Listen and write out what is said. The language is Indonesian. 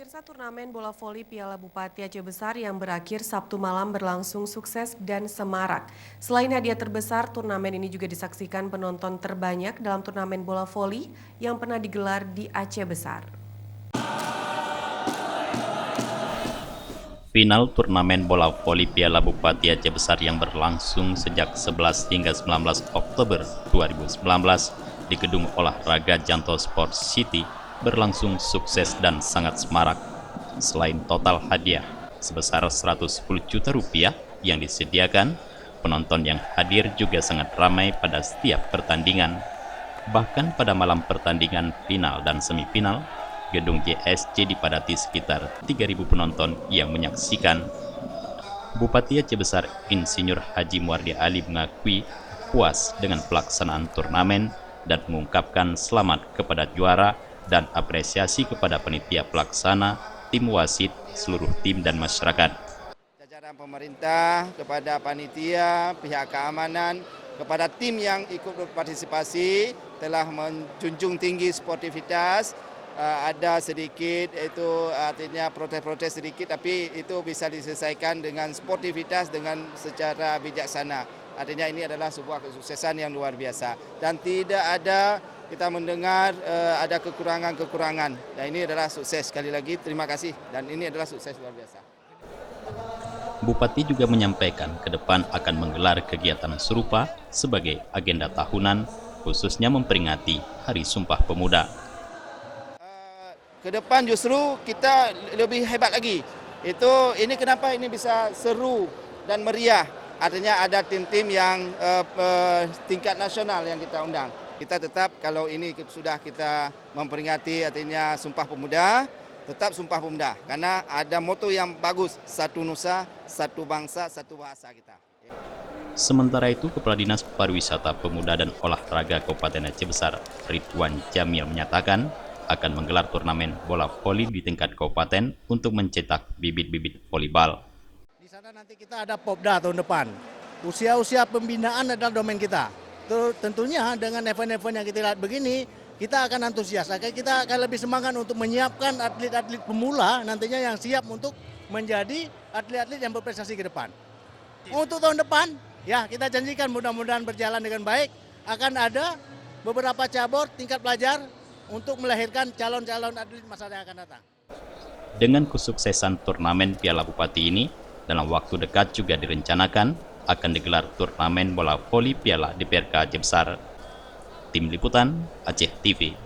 Pemirsa, turnamen bola voli Piala Bupati Aceh Besar yang berakhir Sabtu malam berlangsung sukses dan semarak. Selain hadiah terbesar, turnamen ini juga disaksikan penonton terbanyak dalam turnamen bola voli yang pernah digelar di Aceh Besar. Final turnamen bola voli Piala Bupati Aceh Besar yang berlangsung sejak 11 hingga 19 Oktober 2019 di Gedung Olahraga Janto Sport City berlangsung sukses dan sangat semarak. Selain total hadiah sebesar 110 juta rupiah yang disediakan, penonton yang hadir juga sangat ramai pada setiap pertandingan. Bahkan pada malam pertandingan final dan semifinal, gedung JSC dipadati sekitar 3.000 penonton yang menyaksikan. Bupati Aceh Besar Insinyur Haji Muardi Ali mengakui puas dengan pelaksanaan turnamen dan mengungkapkan selamat kepada juara dan apresiasi kepada panitia pelaksana, tim wasit, seluruh tim dan masyarakat. Jajaran pemerintah, kepada panitia, pihak keamanan, kepada tim yang ikut berpartisipasi telah menjunjung tinggi sportivitas. Ada sedikit itu artinya protes-protes sedikit, tapi itu bisa diselesaikan dengan sportivitas dengan secara bijaksana. Artinya ini adalah sebuah kesuksesan yang luar biasa dan tidak ada kita mendengar ada kekurangan-kekurangan. Dan ini adalah sukses, sekali lagi terima kasih, dan ini adalah sukses luar biasa. Bupati juga menyampaikan ke depan akan menggelar kegiatan serupa sebagai agenda tahunan, khususnya memperingati Hari Sumpah Pemuda. Ke depan justru kita lebih hebat lagi. Ini kenapa ini bisa seru dan meriah. Artinya ada tim-tim yang tingkat nasional yang kita undang. Kita tetap kalau ini sudah kita memperingati artinya Sumpah Pemuda, tetap Sumpah Pemuda. Karena ada moto yang bagus, satu nusa, satu bangsa, satu bahasa kita. Sementara itu, Kepala Dinas Pariwisata Pemuda dan Olahraga Kabupaten Aceh Besar, Ridwan Jamil menyatakan akan menggelar turnamen bola voli di tingkat kabupaten untuk mencetak bibit-bibit volleyball. Di sana nanti kita ada Popda tahun depan. Usia-usia pembinaan adalah domain kita. Tentunya dengan event-event yang kita lihat begini, kita akan antusias. Kita akan lebih semangat untuk menyiapkan atlet-atlet pemula nantinya yang siap untuk menjadi atlet-atlet yang berprestasi ke depan. Untuk tahun depan, ya kita janjikan mudah-mudahan berjalan dengan baik. Akan ada beberapa cabur tingkat pelajar untuk melahirkan calon-calon atlet masa yang akan datang. Dengan kesuksesan turnamen Piala Bupati ini, dalam waktu dekat juga direncanakan akan digelar turnamen bola voli Piala DPRK Aceh Besar. Tim Liputan Aceh TV.